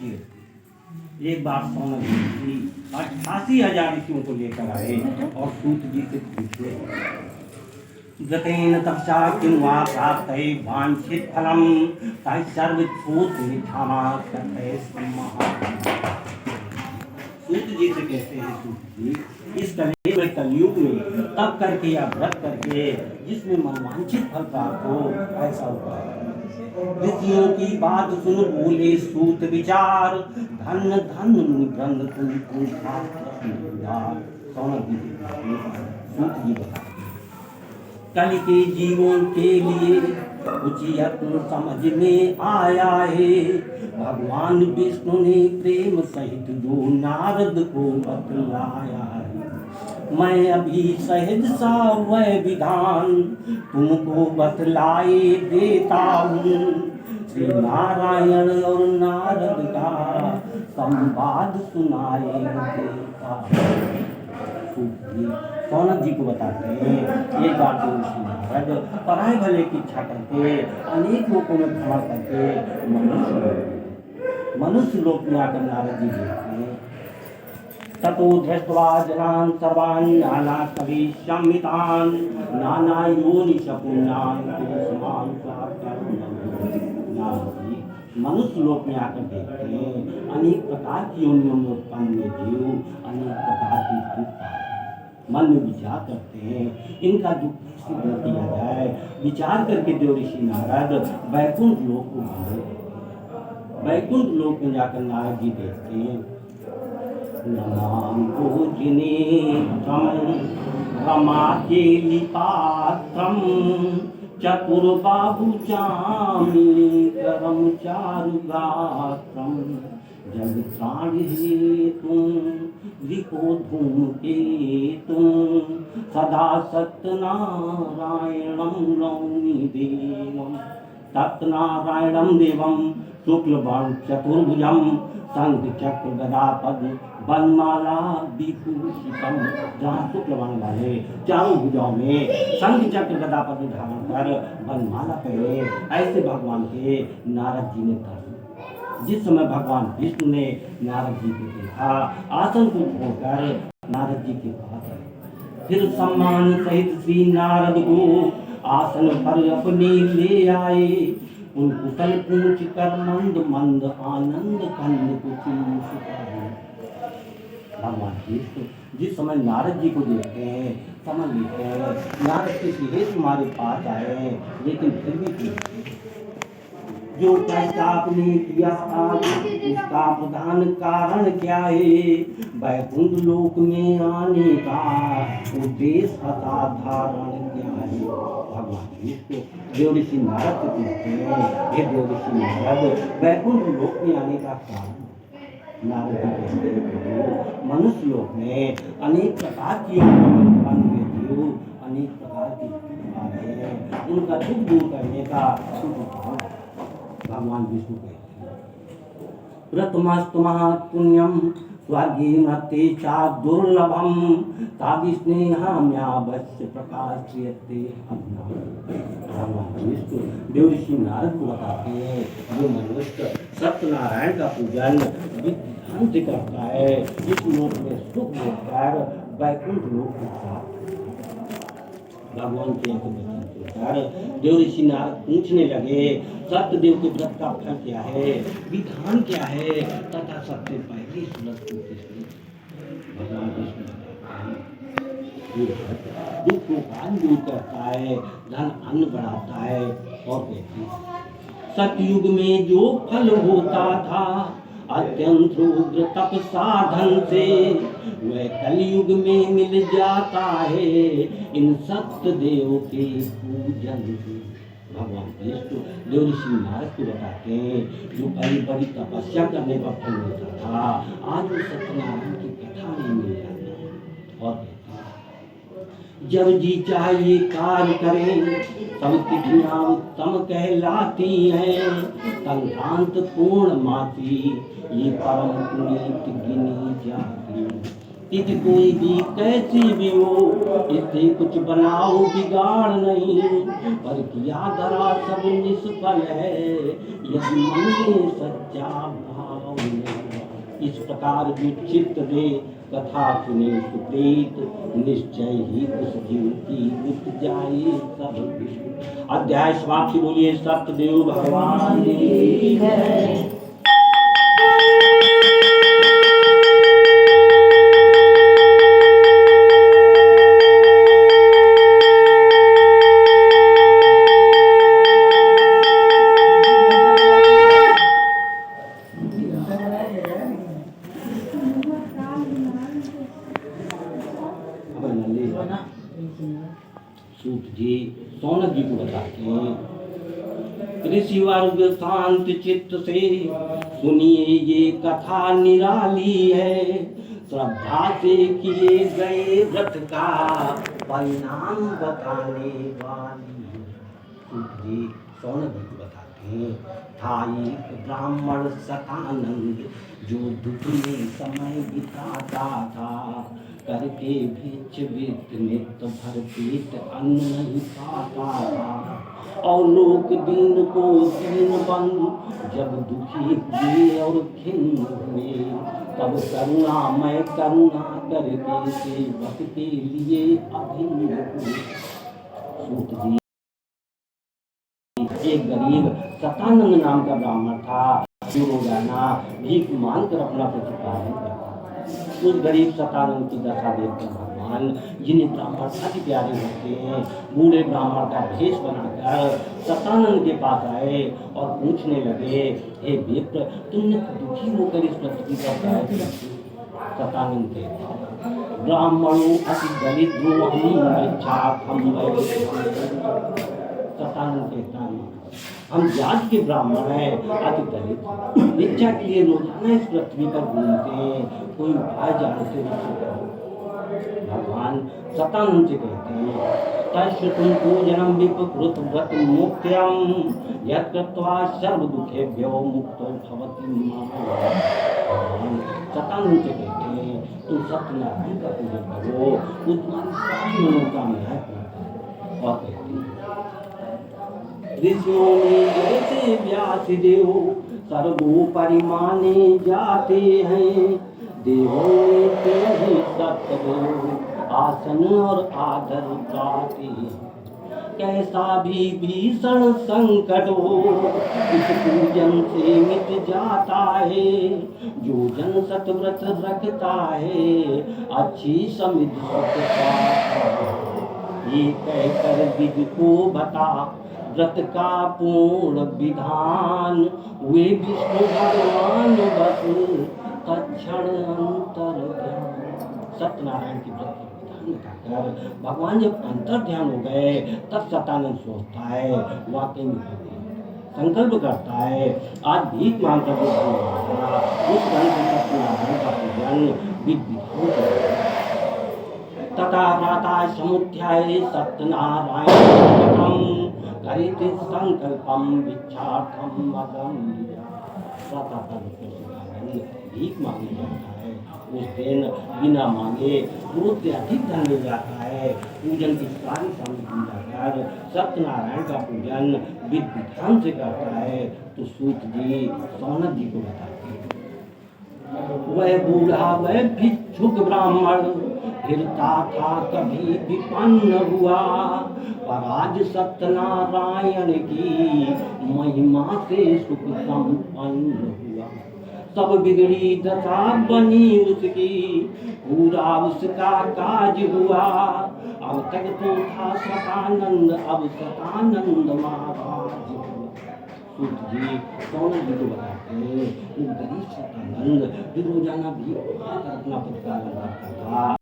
एक बार सौनक जी 88,000 ऋषियों को लेकर आए और सूत जी से पूछे, गतेन तपसा किं वा प्राप्तये वांछित फलम तय सर्वभूत निधाना करते सम्महा। सूत जी से कहते हैं, सूत जी इस कलयुग में तप करके या व्रत करके जिसमें मनवांछित फल प्राप्त हो ऐसा उपाय। ऋषियों की बात सुन बोले सूत विचार, धन धन निबंध तुम सौनक जी सूत जी बताते कल के जीवों के लिए उचित समझ में आया है। भगवान विष्णु ने प्रेम सहित जो नारद को बतलाया है। मैं अभी सहज सा वह विधान तुमको बतलाए देता हूँ। श्री नारायण और नारद का संवाद सुनाए देता हूँ। सौनक जी को बताते हैं, एक बार तो नारद पराये भले की इच्छा करके अनेक लोगों में भ्रमण करके मनुष्य लोक में आकर नारद जी देखते हैं। ततो दृष्ट्वा जनान् सर्वान् नाना कविशमितान् नाना योनिश पुण्यान् पुरुषान् मनुष्य लोक में आकर देखते हैं अनेक प्रकार की योनियों में उत्पन्न जीव अनेक प्रकार की मन में विचार करते हैं, इनका दुख दूर किया जाए। विचार करके देव ऋषि नारद वैकुंठ लोक को गए। वैकुंठ लोक में जाकर नारद जी देखते हैं, नमाम पूजनेत्रम रमाकेलिपात्रम चतुर्बाहु चामीकरम चारुगात्रम जग प्राण हेतुम विको धूमकेतुम सदा सत्यनारायणं नौमि देवं। सत्यनारायणं देवं शुक्लवर्ण चतुर्भुजं शंख चक्र गदा पद्म वनमाला विभूषितम। जहाँ शुक्ल वर्ण वाले चारों भुजाओं में शंख चक्र गदा पद्म धारण कर वनमाला पहने ऐसे भगवान के नारद जी ने दर्शन। जिस समय भगवान विष्णु ने नारद जी को देखा, आसन को छोड़कर नारद जी के पास आए। फिर सम्मान सहित श्री नारद को आसन पर अपने ले आए। उन कुशल पूछ कर मंद मंद आनंद कंद को भगवान विष्णु जिस समय नारद जी को देखते हैं समझ लेते हैं नारद किसी हेतु तुम्हारे पास आए, लेकिन फिर भी जो कष्ट आपने किया आज उसका प्रधान कारण क्या है? वैकुंठ लोक में आने का उद्देश्य असाधारण क्या है? भगवान विष्णु देव ऋषि नारद को पूछते हैं, हे देव ऋषि नारद वैकुंठ लोक में आने का कारण? नारद जी कहते हैं, मनुष्य लोक में अनेक प्रकार की अनेक प्रकार की उनका दुख दूर करने का भगवान विष्णु कहते हैं। प्रथमस्तु महापुण्यम स्वर्गे मते चा दुर्लभम तादिस्नेहाम्यावश्य प्रकाशयते अन्ना। भगवान विष्णु देव ऋषि नारद को बताते हैं, जो मनुष्य सत्यनारायण का पूजन विधि से करता है इस लोक में सुख होकर वैकुंठ लोक को प्राप्त। भगवान के देव ऋषि नारद पूछने लगे, सत्यदेव के व्रत का फल क्या है, विधान क्या है तथा सबसे पहले भगवान विष्णु दुख को दूर करता है, धन अन्न बढ़ाता है। और कहते हैं सतयुग में जो फल होता था अत्यंत रुद्र तप साधन से वह कलयुग में मिल जाता है इन सत्य देव के पूजन से। भगवान विष्णु देव ऋषि नारद को बताते हैं, जो बड़ी बड़ी तपस्या करने का फल होता था आज वो सत्यनारायण की कथा में मिल जाता है। और जब जी चाहिए कार्य करें सब तिथियां उत्तम कहलाती हैं। संक्रांत पूर्णमासी ये परम पुनीत गिनी जाती। तिथि कोई भी कैसी भी हो इससे कुछ बनाओ बिगाड़ नहीं, पर किया धरा सब निष्फल है यदि मन में सच्चा भाव इस प्रकार जो चित्त दे कथा सुने सुप्रीत, निश्चय ही उस जीव की मिट जाए सब। अध्याय समाप्ति। बोलिए सत्यदेव भगवान की जय। सूत जी सौनक जी को बताते हैं, ऋषि वर्ग शांत चित्त से सुनिए ये कथा निराली है, श्रद्धा से किए गए व्रत का परिणाम बताने वाली। सूत जी सौनक जी को बताते हैं, था एक ब्राह्मण सतानंद जो दुख में समय बिताता था, करके भिक्ष वित्त नित्य भर पेट अन्न नहीं पाता था। और लोक दीन को दीन बंधु जब दुखी हुए और खिन्न हुए, तब करुणामय करुणा करके सेवक के लिए अभिन्न हुए। सूत जी एक गरीब सतानंद नाम का ब्राह्मण था, जो रोजाना भीख मांगकर अपना प्रतिपादन करता। उस गरीब सतानंद की दशा देखकर भगवान, जिन्हें ब्राह्मण अति प्यारे होते हैं, बूढ़े ब्राह्मण का भेष बनाकर सतानंद के पास आए और पूछने लगे, हे विप्र, तुमने दुखी होकर इस पृथ्वी पर क्या किया? सतानंद कहते, ब्राह्मणों अति दरिद्रो सतानंद कहता है, हम जाति के ब्राह्मण हैं, अति दरिद्र, भिक्षा के लिए रोजाना इस पृथ्वी पर घूमते हैं, कोई उपाय जानते हो? भगवान सतानंद से कहते हैं, तश्रुतुं पूजनं विपकृत व्रत मुक्त्यं यत् कृत्वा सर्व दुःखेभ्यो मुक्तो भवति भगवान सतानंद से कहते हैं, तुम सत्यनारायण का पूजन करो, वो तुम्हारी सारी मनोकामनाएं पूर्ण। और कहते हैं, ऋषियों में जैसे व्यास देव सर्वोपरि माने जाते हैं, देवों में तेहि सत्यदेव आसन और आदर पाते हैं। कैसा भी भीषण संकट हो इस पूजन से मिट जाता है, जो जन सतव्रत रखता है अच्छी समृद्धि सुख पाता है। ये कहकर विधि को बता व्रत का पूर्ण विधान, वे विष्णु भगवान बस तत्क्षण अंतर ध्यान। सत्यनारायण की व्रत का विधान बताकर भगवान जब अंतर ध्यान हो गए, तब सतानंद सोचता है, वाकई में संकल्प करता है, आज भीख मांगकर उस ढंग से सत्यनारायण का पूजन विधि तथा प्रातः समुत्थाय सत्यनारायण करिते संकल्पम भिक्षार्थम अगम्य। भीख मांगी जाता है, उस दिन बिना मांगे रोज से अधिक धन मिल जाता है। पूजन की सारी सामग्री लाकर सत्यनारायण का पूजन विधि विधान से करता है। तो सूत जी सौनक जी को बताते हैं, वह बूढ़ा वह भिक्षुक ब्राह्मण फिरता था कभी विपन्न हुआ, पर आज सत्यनारायण की महिमा से सुख संपन्न हुआ। सब बिगड़ी दशा बनी उसकी, पूरा उसका काज हुआ। अब तक तो था सतानंद, अब सतानंद महाराज हुआ। सूत जी सौनक जी को बताते हैं, वो गरीब सतानंद जो रोजाना भी अपना प्रतिपादन करता था,